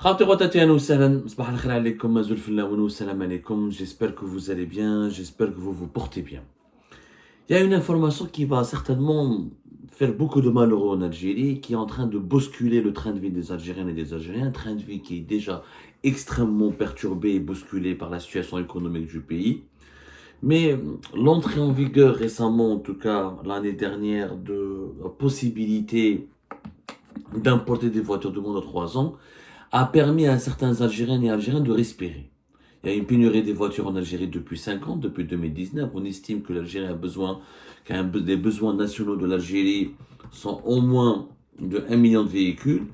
J'espère que vous allez bien, j'espère que vous vous portez bien. Il y a une information qui va certainement faire beaucoup de malheureux en Algérie, qui est en train de bousculer le train de vie des Algériennes et des Algériens, un train de vie qui est déjà extrêmement perturbé et bousculé par la situation économique du pays. Mais l'entrée en vigueur récemment, en tout cas l'année dernière, de la possibilité d'importer des voitures de moins de 3 ans, a permis à certains Algériens et Algériens de respirer. Il y a une pénurie des voitures en Algérie depuis 5 ans, depuis 2019. On estime que l'Algérie a besoin, des besoins nationaux de l'Algérie sont au moins de 1 million de véhicules.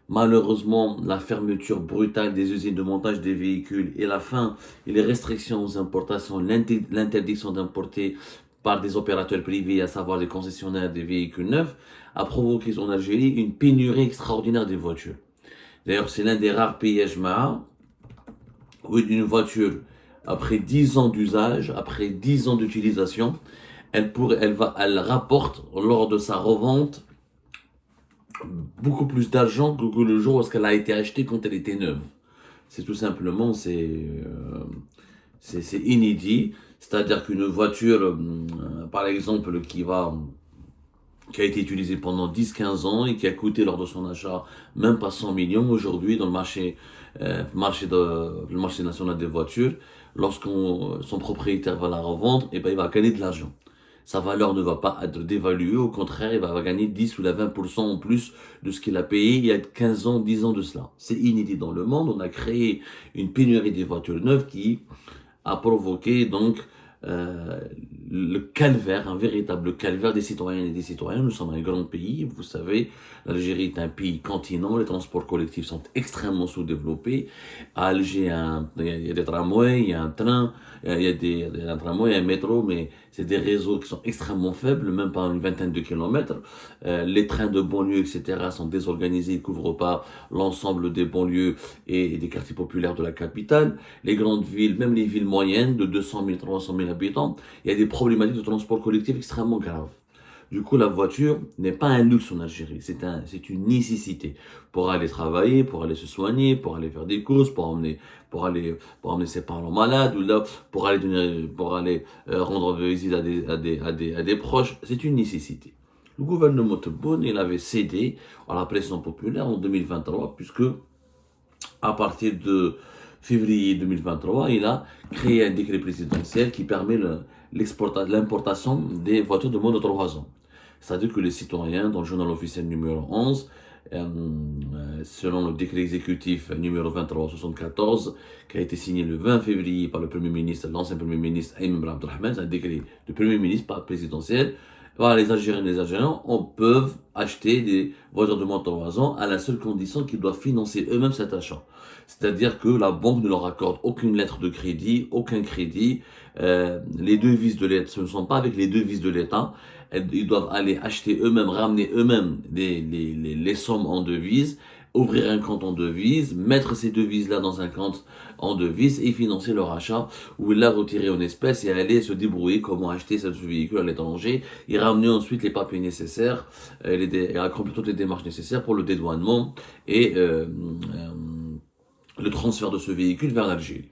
Malheureusement, la fermeture brutale des usines de montage des véhicules et la fin et les restrictions aux importations, l'interdiction d'importer par des opérateurs privés, à savoir les concessionnaires des véhicules neufs, a provoqué en Algérie une pénurie extraordinaire des voitures. D'ailleurs, c'est l'un des rares pays Ajmaa où une voiture, après 10 ans d'usage, après 10 ans d'utilisation, elle rapporte lors de sa revente beaucoup plus d'argent que le jour où elle a été achetée quand elle était neuve. C'est tout simplement, c'est inédit. C'est-à-dire qu'une voiture, par exemple, qui a été utilisé pendant 10-15 ans et qui a coûté lors de son achat même pas 100 millions, aujourd'hui dans le marché national des voitures, son propriétaire va la revendre, et ben il va gagner de l'argent. Sa valeur ne va pas être dévaluée, au contraire, il va gagner 10 ou 20% en plus de ce qu'il a payé il y a 15 ans, 10 ans de cela. C'est inédit dans le monde. On a créé une pénurie des voitures neuves qui a provoqué donc euh, le calvaire, un véritable calvaire des citoyennes et des citoyens. Nous sommes un grand pays, vous savez, l'Algérie est un pays continent, les transports collectifs sont extrêmement sous-développés. À Alger, il y a des tramways, il y a un train, il y a un tramway, un métro, mais c'est des réseaux qui sont extrêmement faibles, même pas une vingtaine de kilomètres. Les trains de banlieue, etc., sont désorganisés, ils ne couvrent pas l'ensemble des banlieues et des quartiers populaires de la capitale. Les grandes villes, même les villes moyennes de 200 000, 300 000 habitants, il y a des problématiques de transport collectif extrêmement graves. Du coup, la voiture n'est pas un luxe en Algérie, c'est une nécessité pour aller travailler, pour aller se soigner, pour aller faire des courses, pour amener ses parents malades, ou là, pour aller rendre visite à des proches. C'est une nécessité. Le gouvernement Tebboune, il avait cédé à la pression populaire en 2023, puisque à partir de février 2023, il a créé un décret présidentiel qui permet l'importation des voitures de moins de 3 ans. C'est-à-dire que les citoyens, dans le journal officiel numéro 11, selon le décret exécutif numéro 2374, qui a été signé le 20 février par le Premier ministre, l'ancien Premier ministre Ayman Ben Abdelrahman, c'est un décret de Premier ministre, pas présidentiel. Voilà, les Algériens et les Algériens peuvent acheter des voitures de moins de 3 ans à la seule condition qu'ils doivent financer eux-mêmes cet achat. C'est-à-dire que la banque ne leur accorde aucune lettre de crédit, aucun crédit. Les devises de l'État, ce ne sont pas avec les devises de l'État. Ils doivent aller acheter eux-mêmes, ramener eux-mêmes les sommes en devises, ouvrir un compte en devises, mettre ces devises-là dans un compte en devises et financer leur achat, ou la retirer en espèces et aller se débrouiller comment acheter ce véhicule à l'étranger et ramener ensuite les papiers nécessaires et accomplir toutes les démarches nécessaires pour le dédouanement et le transfert de ce véhicule vers l'Algérie.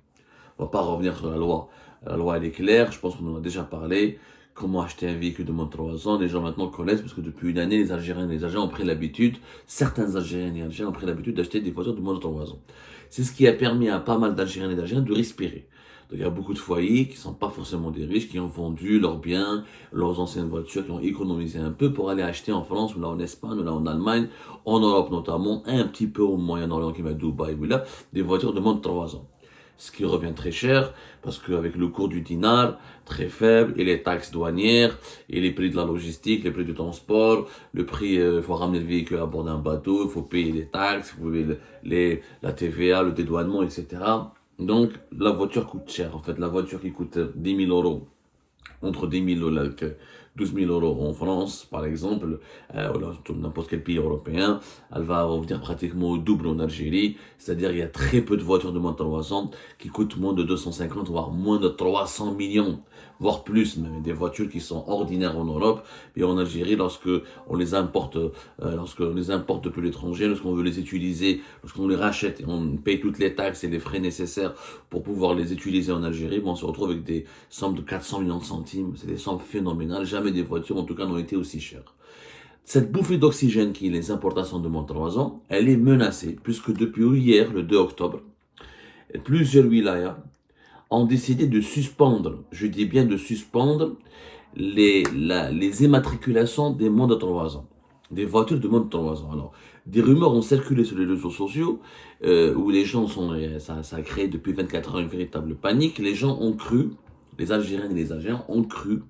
On ne va pas revenir sur la loi. La loi, elle est claire, je pense qu'on en a déjà parlé. Comment acheter un véhicule de moins de 3 ans, les gens maintenant connaissent, parce que depuis une année, les Algériens et les Algériens ont pris l'habitude, certains Algériens et Algériens ont pris l'habitude d'acheter des voitures de moins de 3 ans. C'est ce qui a permis à pas mal d'Algériens et d'Algériens de respirer. Donc il y a beaucoup de foyers qui ne sont pas forcément des riches, qui ont vendu leurs biens, leurs anciennes voitures, qui ont économisé un peu pour aller acheter en France, ou là en Espagne, ou là en Allemagne, en Europe notamment, un petit peu au Moyen-Orient, qui va à Dubaï, ou là, des voitures de moins de 3 ans. Ce qui revient très cher, parce qu'avec le cours du dinar très faible, et les taxes douanières, et les prix de la logistique, les prix du transport, le prix, il faut ramener le véhicule à bord d'un bateau, il faut payer les taxes, il faut payer la TVA, le dédouanement, etc. Donc, la voiture coûte cher. En fait, la voiture qui coûte 10 000 euros, entre 10 000 euros, 12 000 euros en France, par exemple, ou dans n'importe quel pays européen, elle va revenir pratiquement au double en Algérie. C'est-à-dire qu'il y a très peu de voitures de moins de 3 ans qui coûtent moins de 250, voire moins de 300 millions, voire plus, même des voitures qui sont ordinaires en Europe. Et en Algérie, lorsqu'on les importe depuis l'étranger, lorsqu'on veut les utiliser, lorsqu'on les rachète, on paye toutes les taxes et les frais nécessaires pour pouvoir les utiliser en Algérie, on se retrouve avec des sommes de 400 millions de centimes. C'est des sommes phénoménales. Jamais des voitures, en tout cas, n'ont été aussi chères. Cette bouffée d'oxygène qui est les importations de moins de 3 ans, elle est menacée, puisque depuis hier, le 2 octobre, plusieurs wilayas ont décidé de suspendre, je dis bien de suspendre, les immatriculations des moins de 3 ans, des voitures de moins de 3 ans. Alors, des rumeurs ont circulé sur les réseaux sociaux où les gens ça a créé depuis 24 heures une véritable panique. Les gens ont cru, les Algériens et les Algériens ont cru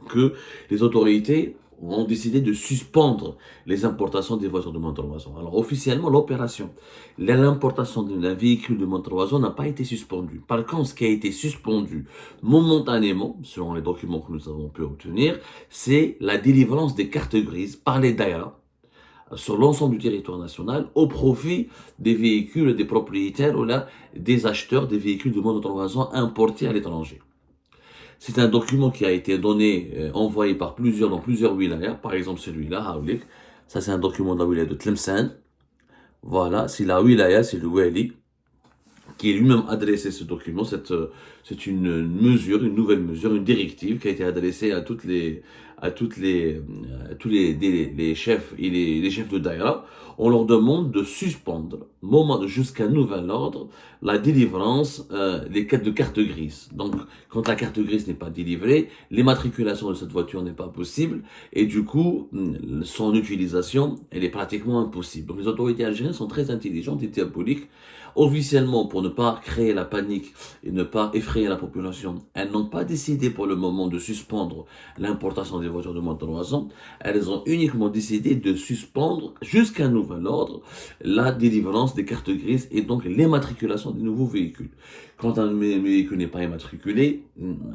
que les autorités ont décidé de suspendre les importations des voitures de moins de 3 ans. Alors officiellement, l'importation d'un véhicule de moins de 3 ans n'a pas été suspendue. Par contre, ce qui a été suspendu momentanément, selon les documents que nous avons pu obtenir, c'est la délivrance des cartes grises par les Daïra sur l'ensemble du territoire national au profit des véhicules des propriétaires ou là, des acheteurs des véhicules de moins de 3 ans importés à l'étranger. C'est un document qui a été donné, envoyé dans plusieurs wilayas, par exemple celui-là, Haoulik. Ça, c'est un document de la wilaya de Tlemcen. Voilà, c'est la wilaya, c'est le Wali, qui est lui-même adressé ce document. C'est une mesure, une nouvelle mesure, une directive qui a été adressée à tous les chefs et les chefs de Daïra. On leur demande de suspendre, jusqu'à nouvel ordre, la délivrance des cartes grises. Donc, quand la carte grise n'est pas délivrée, l'immatriculation de cette voiture n'est pas possible et du coup, son utilisation, elle est pratiquement impossible. Donc, les autorités algériennes sont très intelligentes et diaboliques. Officiellement, pour ne pas créer la panique et ne pas effrayer la population, elles n'ont pas décidé pour le moment de suspendre l'importation des voitures de moins de 3 ans. Elles ont uniquement décidé de suspendre, jusqu'à nouvel ordre, la délivrance des cartes grises et donc l'immatriculation des nouveaux véhicules. Quand un véhicule n'est pas immatriculé,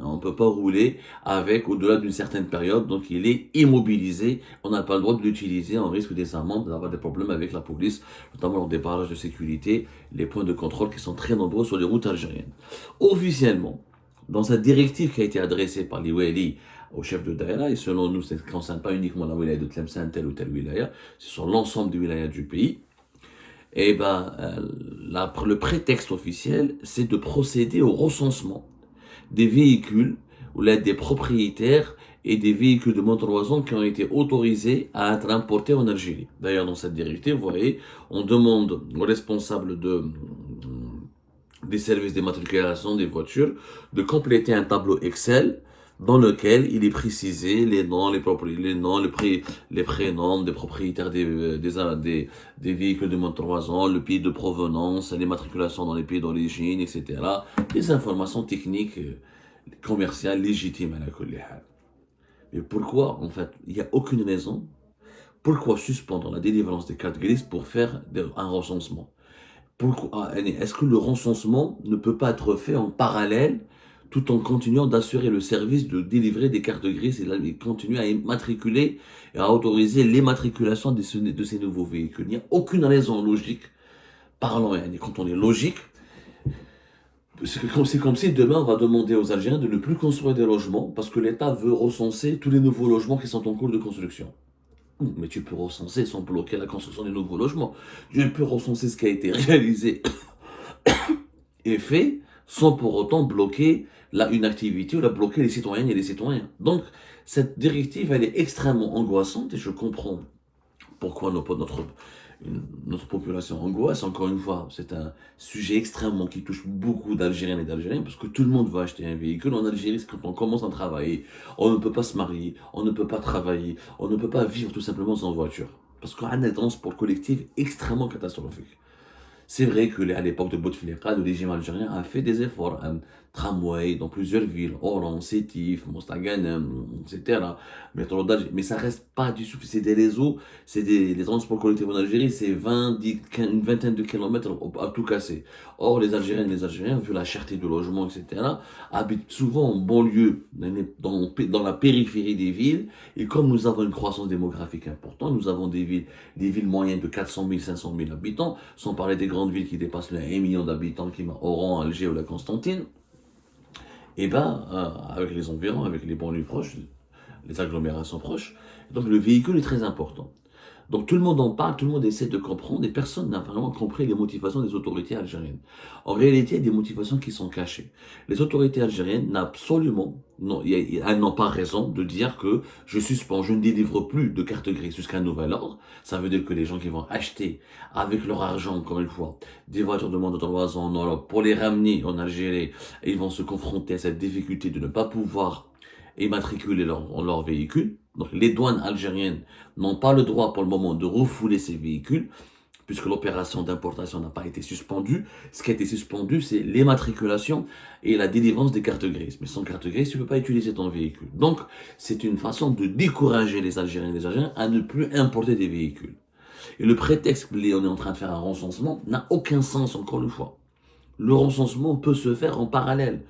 on ne peut pas rouler avec au-delà d'une certaine période, donc il est immobilisé, on n'a pas le droit de l'utiliser, on risque des amendes, d'avoir des problèmes avec la police, notamment lors des barrages de sécurité, les points de contrôle qui sont très nombreux sur les routes algériennes. Officiellement, dans cette directive qui a été adressée par les Wali au chef de Daïra, et selon nous, ça ne concerne pas uniquement la wilaya de Tlemcen, telle ou telle wilaya, c'est sur l'ensemble des wilayas du pays, et le prétexte officiel, c'est de procéder au recensement des véhicules ou l'aide des propriétaires et des véhicules de moins de 3 ans qui ont été autorisés à être importés en Algérie. D'ailleurs, dans cette directive, vous voyez, on demande aux responsables des services d'immatriculation des voitures de compléter un tableau Excel dans lequel il est précisé les noms, les prénoms des propriétaires des véhicules de moins de 3 ans, le pays de provenance, l'immatriculation dans les pays d'origine, etc. Des informations techniques, commerciales, légitimes à la kulli hal. Mais pourquoi, en fait, il n'y a aucune raison, pourquoi suspendre la délivrance des cartes grises pour faire un recensement? Est-ce que le recensement ne peut pas être fait en parallèle tout en continuant d'assurer le service de délivrer des cartes grises et continuer à immatriculer et à autoriser l'immatriculation de ces nouveaux véhicules? Il n'y a aucune raison logique. Parlons, quand on est logique, c'est comme si demain on va demander aux Algériens de ne plus construire des logements parce que l'État veut recenser tous les nouveaux logements qui sont en cours de construction. Mais tu peux recenser sans bloquer la construction des nouveaux logements. Tu peux recenser ce qui a été réalisé et fait sans pour autant bloquer une activité ou la bloquer les citoyennes et les citoyens. Donc, cette directive, elle est extrêmement angoissante et je comprends pourquoi notre population angoisse. Encore une fois, c'est un sujet extrêmement qui touche beaucoup d'Algériennes et d'Algériens parce que tout le monde veut acheter un véhicule. En Algérie, c'est quand on commence à travailler, on ne peut pas se marier, on ne peut pas travailler, on ne peut pas vivre tout simplement sans voiture. Parce qu'on a un transport collectif extrêmement catastrophique. C'est vrai qu'à l'époque de Bouteflika, le régime algérien a fait des efforts, tramway dans plusieurs villes, Oran, Sétif, Mostaganem, etc. Métro d'Alger. Mais ça reste pas du tout. C'est des réseaux, les transports collectifs en Algérie, c'est 20, 10, une vingtaine de kilomètres à tout casser. Or, les Algériennes et les Algériens, vu la cherté du logement, etc., habitent souvent en banlieue, dans la périphérie des villes. Et comme nous avons une croissance démographique importante, nous avons des villes moyennes de 400 000, 500 000 habitants, sans parler des grandes villes qui dépassent les 1 million d'habitants, qui Oran, Alger ou la Constantine. Et ben, avec les environs, avec les banlieues proches, les agglomérations proches, donc le véhicule est très important. Donc tout le monde en parle, tout le monde essaie de comprendre et personne n'a vraiment compris les motivations des autorités algériennes. En réalité, il y a des motivations qui sont cachées. Les autorités algériennes n'ont absolument, non, elles n'ont pas raison de dire que je suspends, je ne délivre plus de carte grise jusqu'à nouvel ordre. Ça veut dire que les gens qui vont acheter avec leur argent, encore une fois, des voitures de moins de 3 ans en Europe pour les ramener en Algérie, ils vont se confronter à cette difficulté de ne pas pouvoir immatriculer leur véhicule. Donc les douanes algériennes n'ont pas le droit pour le moment de refouler ces véhicules, puisque l'opération d'importation n'a pas été suspendue. Ce qui a été suspendu, c'est l'immatriculation et la délivrance des cartes grises. Mais sans carte grise, tu ne peux pas utiliser ton véhicule. Donc, c'est une façon de décourager les Algériens et les Algériens à ne plus importer des véhicules. Et le prétexte qu'on est en train de faire un recensement n'a aucun sens, encore une fois. Le recensement peut se faire en parallèle.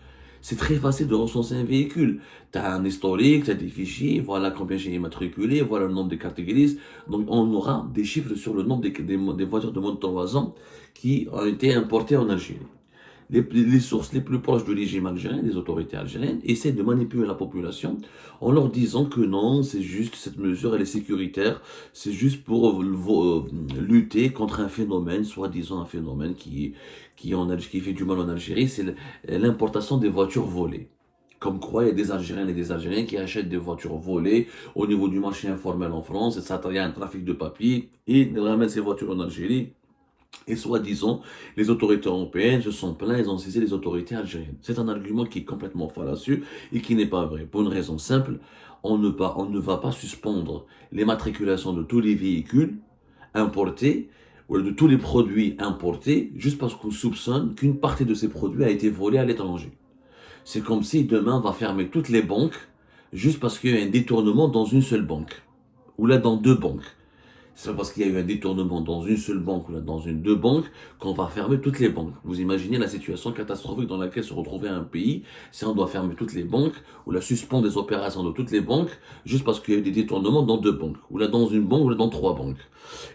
C'est très facile de recenser un véhicule. Tu as un historique, tu as des fichiers, voilà combien j'ai immatriculé, voilà le nombre de cartes grises. Donc on aura des chiffres sur le nombre des voitures de moins de 3 ans qui ont été importées en Algérie. Les sources les plus proches du régime algérien, des autorités algériennes, essaient de manipuler la population en leur disant que non, c'est juste, cette mesure, elle est sécuritaire, c'est juste pour lutter contre un phénomène, soi-disant un phénomène qui fait du mal en Algérie, c'est l'importation des voitures volées. Comme quoi, il y a des Algériens et des Algériens qui achètent des voitures volées au niveau du marché informel en France, et ça, il y a un trafic de papier, et ils ramènent ces voitures en Algérie. Et soi-disant, les autorités européennes se sont plaintes, elles ont saisi les autorités algériennes. C'est un argument qui est complètement fallacieux et qui n'est pas vrai. Pour une raison simple, on ne va pas suspendre les matriculations de tous les véhicules importés ou de tous les produits importés juste parce qu'on soupçonne qu'une partie de ces produits a été volée à l'étranger. C'est comme si demain on va fermer toutes les banques juste parce qu'il y a un détournement dans une seule banque ou là dans deux banques. C'est pas parce qu'il y a eu un détournement dans une seule banque ou là dans deux banques qu'on va fermer toutes les banques. Vous imaginez la situation catastrophique dans laquelle se retrouverait un pays si on doit fermer toutes les banques ou la suspendre des opérations de toutes les banques juste parce qu'il y a eu des détournements dans deux banques ou là dans une banque ou là dans trois banques.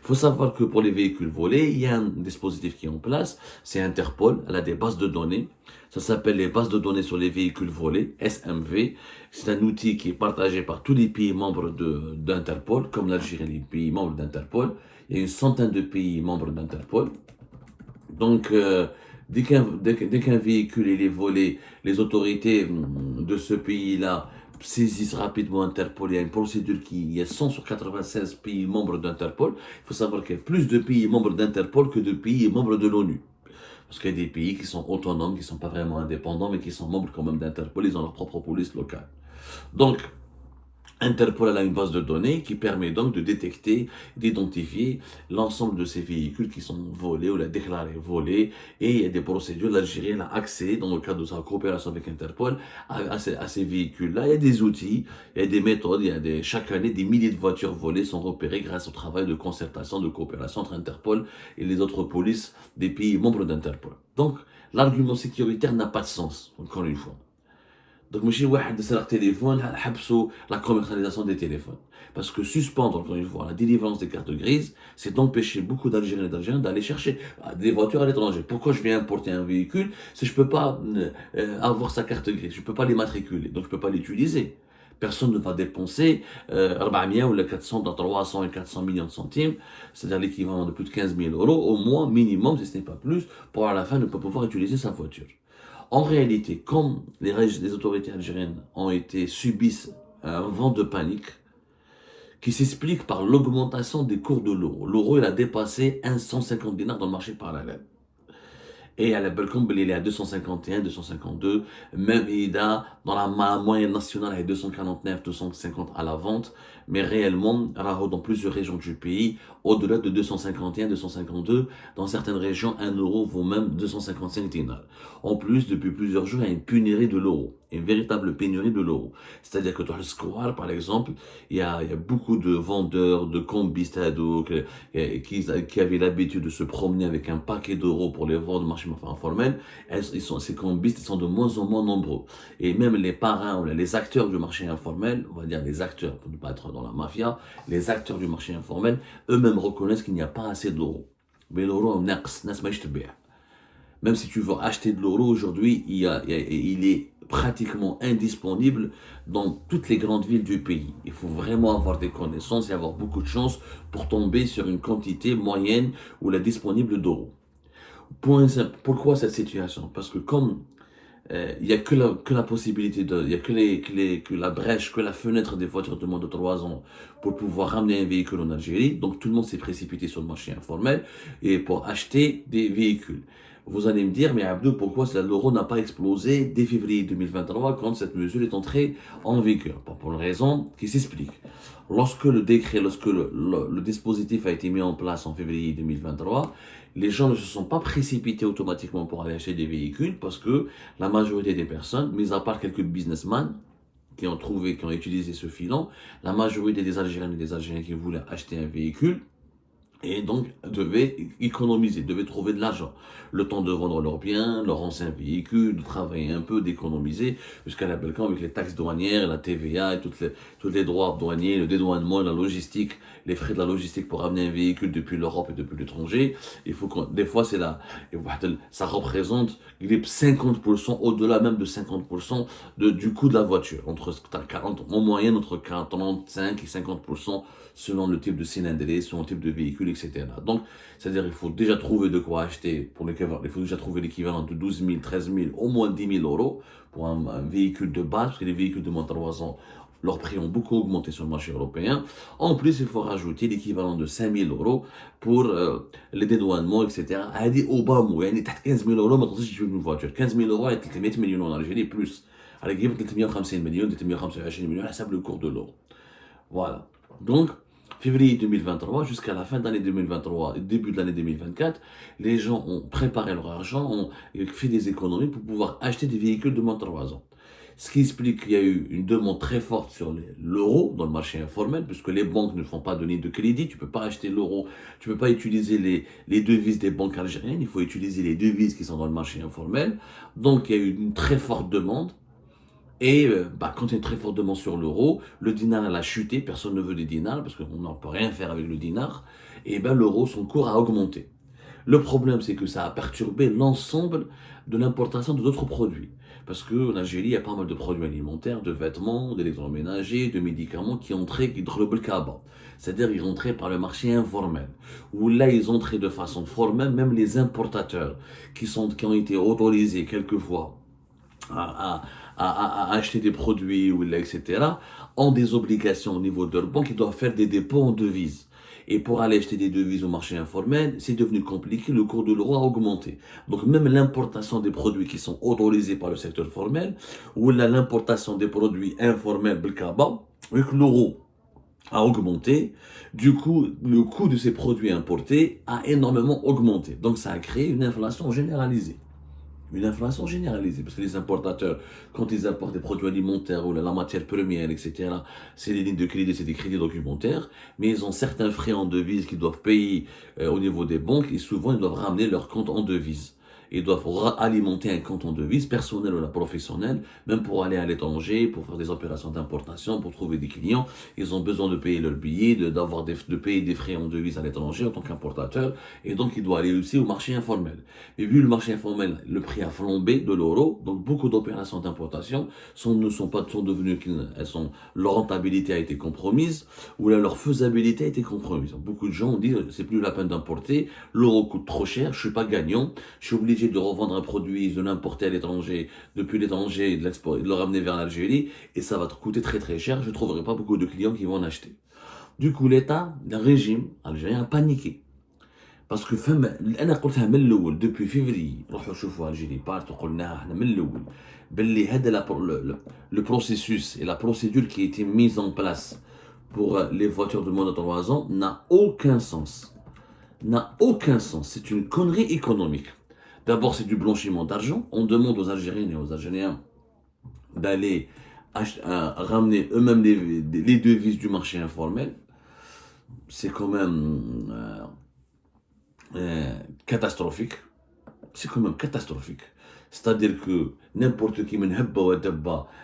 Il faut savoir que pour les véhicules volés, il y a un dispositif qui est en place, c'est Interpol, elle a des bases de données. Ça s'appelle les bases de données sur les véhicules volés, SMV. C'est un outil qui est partagé par tous les pays membres d'Interpol, comme l'Algérie, les pays membres d'Interpol. Il y a une centaine de pays membres d'Interpol. Donc, dès qu'un véhicule est volé, les autorités de ce pays-là saisissent rapidement Interpol. Il y a une procédure il y a 100 sur 96 pays membres d'Interpol. Il faut savoir qu'il y a plus de pays membres d'Interpol que de pays membres de l'ONU. Parce qu'il y a des pays qui sont autonomes, qui ne sont pas vraiment indépendants, mais qui sont membres quand même d'Interpol, ils ont leur propre police locale. Donc, Interpol a une base de données qui permet donc de détecter, d'identifier l'ensemble de ces véhicules qui sont volés ou la déclarés volés. Et il y a des procédures. L'Algérie a accès, dans le cadre de sa coopération avec Interpol, à ces véhicules-là. Il y a des outils, il y a des méthodes. Chaque année, des milliers de voitures volées sont repérées grâce au travail de concertation, de coopération entre Interpol et les autres polices des pays membres d'Interpol. Donc, l'argument sécuritaire n'a pas de sens, encore une fois. Donc, ماشي واحد سرق téléphone, حبسوا la commercialisation des téléphones. Parce que suspendre, encore une fois, la délivrance des cartes grises, c'est d'empêcher beaucoup d'Algériens et d'Algériens d'aller chercher des voitures à l'étranger. Pourquoi je viens importer un véhicule si je ne peux pas avoir sa carte grise, je ne peux pas l'immatriculer, donc je ne peux pas l'utiliser. Personne ne va dépenser 400 ou 400 dans 300 et 400 millions de centimes, c'est-à-dire l'équivalent de plus de 15 000 euros, au moins minimum, si ce n'est pas plus, pour à la fin ne pas pouvoir utiliser sa voiture. En réalité, comme les autorités algériennes subissent un vent de panique qui s'explique par l'augmentation des cours de l'euro. L'euro, il a dépassé 150 dinars dans le marché parallèle. Et à la Belcom, il est à 251, 252. Même Ida, dans la moyenne nationale, elle est 249, 250 à la vente. mais réellement, dans plusieurs régions du pays, au-delà de 251, 252, dans certaines régions, 1 euro vaut même 255 dinars. En plus, depuis plusieurs jours, il y a une pénurie de l'euro, une véritable pénurie de l'euro. C'est-à-dire que dans le square, par exemple, il y a beaucoup de vendeurs, de combistado, qui avaient l'habitude de se promener avec un paquet d'euros pour les vendre au marché informel. Ces combistes sont de moins en moins nombreux. Et même les parrains, les acteurs du marché informel, on va dire les acteurs, pour ne pas être dans la mafia, les acteurs du marché informel, eux-mêmes reconnaissent qu'il n'y a pas assez d'euros. Mais l'euro, même si tu veux acheter de l'euro aujourd'hui, il est pratiquement indisponible dans toutes les grandes villes du pays. Il faut vraiment avoir des connaissances et avoir beaucoup de chance pour tomber sur une quantité moyenne où la disponible d'euros. Pourquoi cette situation? Parce que comme il n'y a que la possibilité il n'y a que la brèche, que la fenêtre des voitures de moins de 3 ans pour pouvoir ramener un véhicule en Algérie. Donc tout le monde s'est précipité sur le marché informel et pour acheter des véhicules. Vous allez me dire, mais Abdou, pourquoi l'euro n'a pas explosé dès février 2023 quand cette mesure est entrée en vigueur? Pour une raison qui s'explique. Lorsque le dispositif a été mis en place en février 2023, les gens ne se sont pas précipités automatiquement pour aller acheter des véhicules parce que la majorité des personnes, mis à part quelques businessmen qui ont utilisé ce filon, la majorité des Algériens et des Algériens qui voulaient acheter un véhicule, et donc devaient économiser, devaient trouver de l'argent. Le temps de vendre leurs biens, leur ancien véhicule, de travailler un peu, d'économiser, jusqu'à la Belgique avec les taxes douanières, la TVA et tous les droits douaniers, le dédouanement, la logistique, les frais de la logistique pour amener un véhicule depuis l'Europe et depuis l'étranger. Des fois, ça représente 50%, au-delà même de 50% du coût de la voiture. En moyenne, entre 45 et 50% selon le type de cylindrée, selon le type de véhicule, etc. Donc, c'est-à-dire il faut déjà trouver de quoi acheter, il faut déjà trouver l'équivalent de 12 000, 13 000, au moins 10 000 euros pour un véhicule de base, parce que les véhicules de moins de 3 ans, leurs prix ont beaucoup augmenté sur le marché européen. En plus, il faut rajouter l'équivalent de 5 000 euros pour les dédouanements, etc. هذه أوبامو يعني تحت 15 000 euros ما تقدرش تجيب une voiture. 15 000 euros avec 300 millions en Algérie plus. على جيب 350 millions, 325 millions حسب le cours de l'euro. Voilà. Donc, février 2023 jusqu'à la fin de l'année 2023 et début de l'année 2024, les gens ont préparé leur argent, ont fait des économies pour pouvoir acheter des véhicules de moins de 3 ans. Ce qui explique qu'il y a eu une demande très forte sur l'euro dans le marché informel, puisque les banques ne font pas donner de crédit, tu ne peux pas acheter l'euro, tu ne peux pas utiliser les devises des banques algériennes, il faut utiliser les devises qui sont dans le marché informel. Donc il y a eu une très forte demande. Et quand il y a une très forte demande sur l'euro, le dinar elle a chuté, personne ne veut des dinars parce qu'on n'en peut rien faire avec le dinar, et l'euro, son cours a augmenté. Le problème, c'est que ça a perturbé l'ensemble de l'importation de d'autres produits. Parce qu'en Algérie, il y a pas mal de produits alimentaires, de vêtements, d'électroménagers, de médicaments qui entraient, qui drôlent le Kaaba. C'est-à-dire, ils entraient par le marché informel. Où là, ils entraient de façon formelle, même les importateurs qui ont été autorisés quelquefois à acheter des produits, etc., ont des obligations au niveau de leur banque, ils doivent faire des dépôts en devises. Et pour aller acheter des devises au marché informel, c'est devenu compliqué, le cours de l'euro a augmenté. Donc même l'importation des produits qui sont autorisés par le secteur formel, ou l'importation des produits informels, vu que l'euro a augmenté, du coup, le coût de ces produits importés a énormément augmenté. Donc ça a créé une inflation généralisée. Une inflation généralisée, parce que les importateurs, quand ils importent des produits alimentaires ou la matière première, etc., c'est des lignes de crédit, c'est des crédits documentaires, mais ils ont certains frais en devises qu'ils doivent payer au niveau des banques, et souvent ils doivent ramener leur compte en devises. Ils doivent alimenter un compte en devise, personnel ou professionnel, même pour aller à l'étranger, pour faire des opérations d'importation, pour trouver des clients. Ils ont besoin de payer leurs billets, de payer des frais en devise à l'étranger en tant qu'importateur. Et donc, ils doivent aller aussi au marché informel. Mais vu le marché informel, le prix a flambé de l'euro, donc beaucoup d'opérations d'importation sont devenues, leur rentabilité a été compromise, ou là, leur faisabilité a été compromise. Donc, beaucoup de gens ont dit, c'est plus la peine d'importer, l'euro coûte trop cher, je suis pas gagnant, je suis obligé de revendre un produit, de l'importer à l'étranger, depuis l'étranger, de le ramener vers l'Algérie, et ça va te coûter très très cher, je ne trouverai pas beaucoup de clients qui vont en acheter. Du coup, l'État, le régime algérien a paniqué. Parce que انا قلتها من الاول depuis février روحوا شوفوا الجيري بارت وقلناها احنا من الاول باللي هذا le processus et la procédure qui a été mise en place pour les voitures de moins de 3 ans n'a aucun sens. N'a aucun sens. C'est une connerie économique. D'abord, c'est du blanchiment d'argent. On demande aux Algériennes et aux Algériens d'aller ramener eux-mêmes les devises du marché informel. C'est quand même catastrophique. C'est quand même catastrophique. C'est-à-dire que n'importe qui,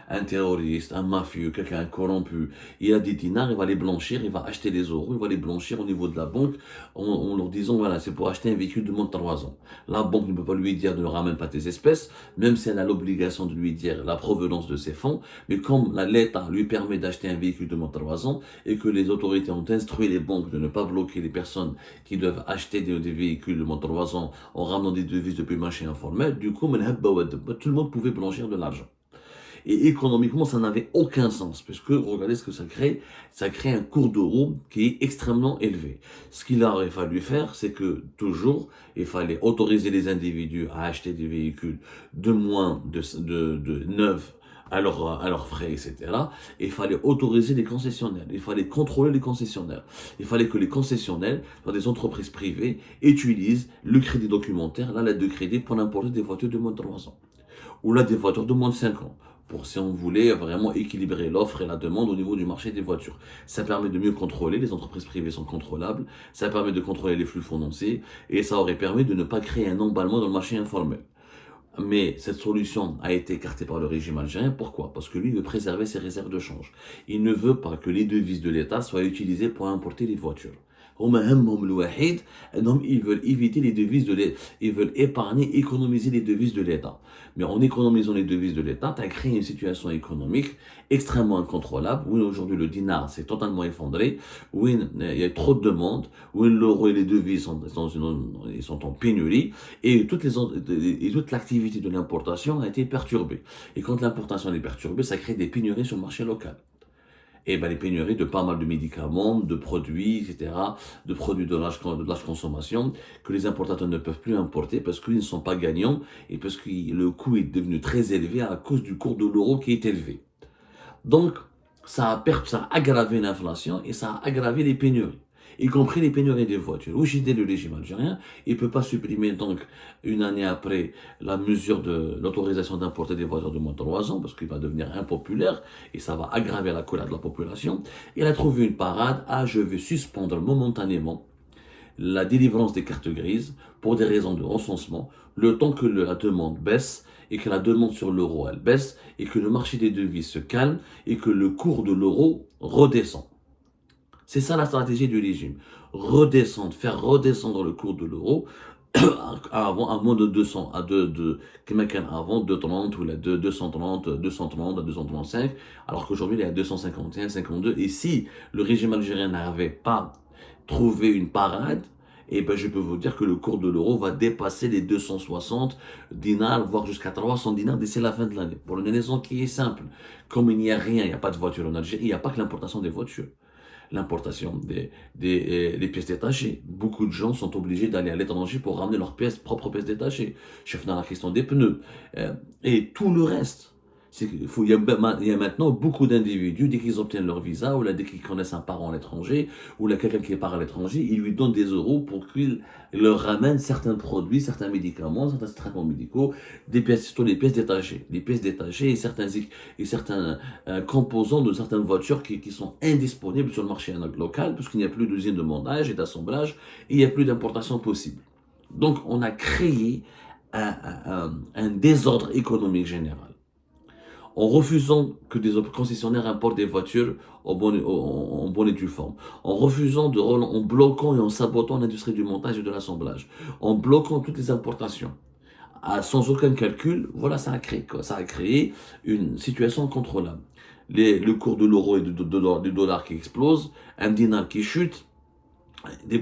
un terroriste, un mafieux, quelqu'un corrompu, il a des dinars, il va les blanchir, il va acheter les euros, il va les blanchir au niveau de la banque en leur disant, voilà, c'est pour acheter un véhicule de moins de 3 ans. La banque ne peut pas lui dire ne ramène pas tes espèces, même si elle a l'obligation de lui dire la provenance de ses fonds, mais comme l'État lui permet d'acheter un véhicule de moins de 3 ans et que les autorités ont instruit les banques de ne pas bloquer les personnes qui doivent acheter des véhicules de moins de 3 ans en ramenant des devises depuis le marché informel, du coup, tout le monde pouvait blanchir de l'argent. Et économiquement, ça n'avait aucun sens, puisque regardez ce que ça crée un cours d'euro qui est extrêmement élevé. Ce qu'il aurait fallu faire, c'est que toujours, il fallait autoriser les individus à acheter des véhicules de moins de 9 à leurs frais, etc. Et il fallait autoriser les concessionnaires, il fallait contrôler les concessionnaires. Il fallait que les concessionnaires, dans des entreprises privées, utilisent le crédit documentaire, la lettre de crédit, pour importer des voitures de moins de 3 ans. Ou là, des voitures de moins de 5 ans. Pour si on voulait vraiment équilibrer l'offre et la demande au niveau du marché des voitures. Ça permet de mieux contrôler, les entreprises privées sont contrôlables, ça permet de contrôler les flux financiers, et ça aurait permis de ne pas créer un emballement dans le marché informel. Mais cette solution a été écartée par le régime algérien. Pourquoi? Parce que lui veut préserver ses réserves de change. Il ne veut pas que les devises de l'État soient utilisées pour importer les voitures. Ils veulent éviter les devises de l'État. Ils veulent épargner, économiser les devises de l'État. Mais en économisant les devises de l'État, tu as créé une situation économique extrêmement incontrôlable, où aujourd'hui le dinar s'est totalement effondré, où il y a trop de demandes, où l'euro et les devises sont en pénurie, et toute l'activité de l'importation a été perturbée. Et quand l'importation est perturbée, ça crée des pénuries sur le marché local. Et ben les pénuries de pas mal de médicaments, de produits, etc., de produits de large consommation, que les importateurs ne peuvent plus importer parce qu'ils ne sont pas gagnants et parce que le coût est devenu très élevé à cause du cours de l'euro qui est élevé. Donc, ça a aggravé l'inflation et ça a aggravé les pénuries, y compris les pénuries des voitures. Où j'étais le régime algérien, il ne peut pas supprimer donc une année après la mesure de l'autorisation d'importer des voitures de moins de 3 ans parce qu'il va devenir impopulaire et ça va aggraver la colère de la population. Il a trouvé une parade, je vais suspendre momentanément la délivrance des cartes grises pour des raisons de recensement, le temps que la demande baisse et que la demande sur l'euro elle baisse et que le marché des devises se calme et que le cours de l'euro redescend. C'est ça la stratégie du régime. Faire redescendre le cours de l'euro à moins de 200, avant 230 ou la 230, 230 à 235, alors qu'aujourd'hui il est à 251, 52. Et si le régime algérien n'avait pas trouvé une parade, et ben je peux vous dire que le cours de l'euro va dépasser les 260 dinars, voire jusqu'à 300 dinars d'ici la fin de l'année. Pour une raison qui est simple. Comme il n'y a rien, il n'y a pas de voiture en Algérie, il n'y a pas que l'importation des voitures. L'importation des pièces détachées. Beaucoup de gens sont obligés d'aller à l'étranger pour ramener leurs propres pièces détachées. Je fais dans la question des pneus. Et tout le reste. Il y a maintenant beaucoup d'individus, dès qu'ils obtiennent leur visa, ou là, dès qu'ils connaissent un parent à l'étranger, ou là, quelqu'un qui part à l'étranger, ils lui donnent des euros pour qu'il leur ramène certains produits, certains médicaments, certains traitements médicaux, surtout les pièces détachées. Les pièces détachées et certains composants de certaines voitures qui sont indisponibles sur le marché local, parce qu'il n'y a plus d'usines de montage et d'assemblage, et il n'y a plus d'importation possible. Donc, on a créé un désordre économique général en refusant que des concessionnaires importent des voitures en bonne et due forme, en bloquant et en sabotant l'industrie du montage et de l'assemblage, en bloquant toutes les importations, sans aucun calcul, voilà, ça a créé une situation incontrôlable. Le cours de l'euro et du dollar qui explose, un dinar qui chute,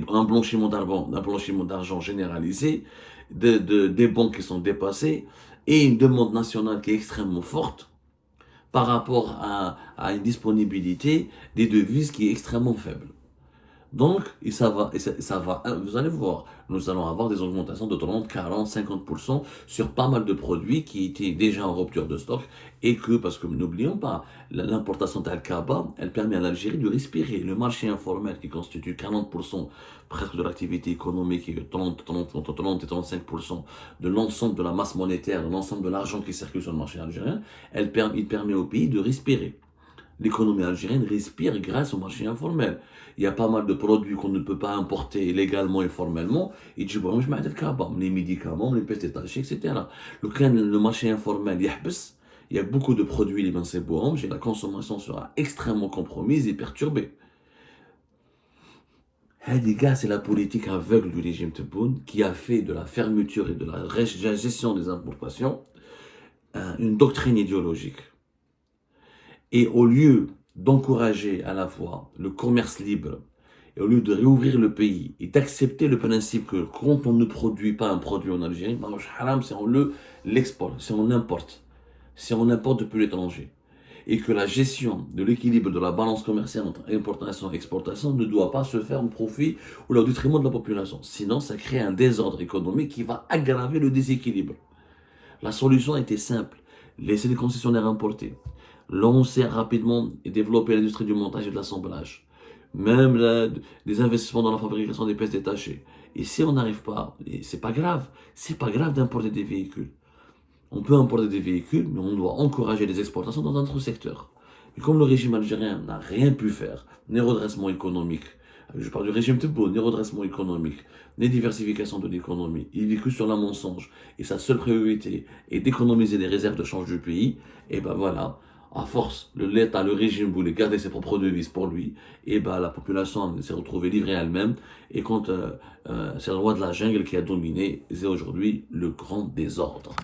un blanchiment d'argent généralisé, des banques qui sont dépassées, et une demande nationale qui est extrêmement forte, par rapport à une disponibilité des devises qui est extrêmement faible. Donc, vous allez voir, nous allons avoir des augmentations de 30, 40, 50% sur pas mal de produits qui étaient déjà en rupture de stock et que, parce que n'oublions pas, l'importation d'Al-Kaba, elle permet à l'Algérie de respirer. Le marché informel qui constitue 40% presque de l'activité économique et 30 et 35% de l'ensemble de la masse monétaire, de l'ensemble de l'argent qui circule sur le marché algérien, il permet au pays de respirer. L'économie algérienne respire grâce au marché informel. Il y a pas mal de produits qu'on ne peut pas importer légalement et formellement. Et tu vois, les médicaments, les pièces détachées, etc. Le marché informel, il y a beaucoup de produits, les et la consommation sera extrêmement compromise et perturbée. Les gars, c'est la politique aveugle du régime Tebboune qui a fait de la fermeture et de la gestion des importations une doctrine idéologique. Et au lieu d'encourager à la fois le commerce libre, et au lieu de réouvrir le pays et d'accepter le principe que quand on ne produit pas un produit en Algérie, si on l'exporte, si on importe depuis l'étranger. Et que la gestion de l'équilibre de la balance commerciale entre importation et exportation ne doit pas se faire au profit ou au détriment de la population. Sinon, ça crée un désordre économique qui va aggraver le déséquilibre. La solution était simple. Laisser les concessionnaires importer. Lancer rapidement et développer l'industrie du montage et de l'assemblage. Même des investissements dans la fabrication des pièces détachées. Et si on n'arrive pas, c'est pas grave d'importer des véhicules. On peut importer des véhicules, mais on doit encourager les exportations dans d'autres secteurs. Mais comme le régime algérien n'a rien pu faire, ni redressement économique, je parle du régime Tebboune, ni redressement économique, ni diversification de l'économie, il vit que sur la mensonge, et sa seule priorité est d'économiser les réserves de change du pays, et ben voilà, à force, l'État, le régime voulait garder ses propres devises pour lui, et ben la population s'est retrouvée livrée à elle-même, et quand c'est le roi de la jungle qui a dominé, c'est aujourd'hui le grand désordre.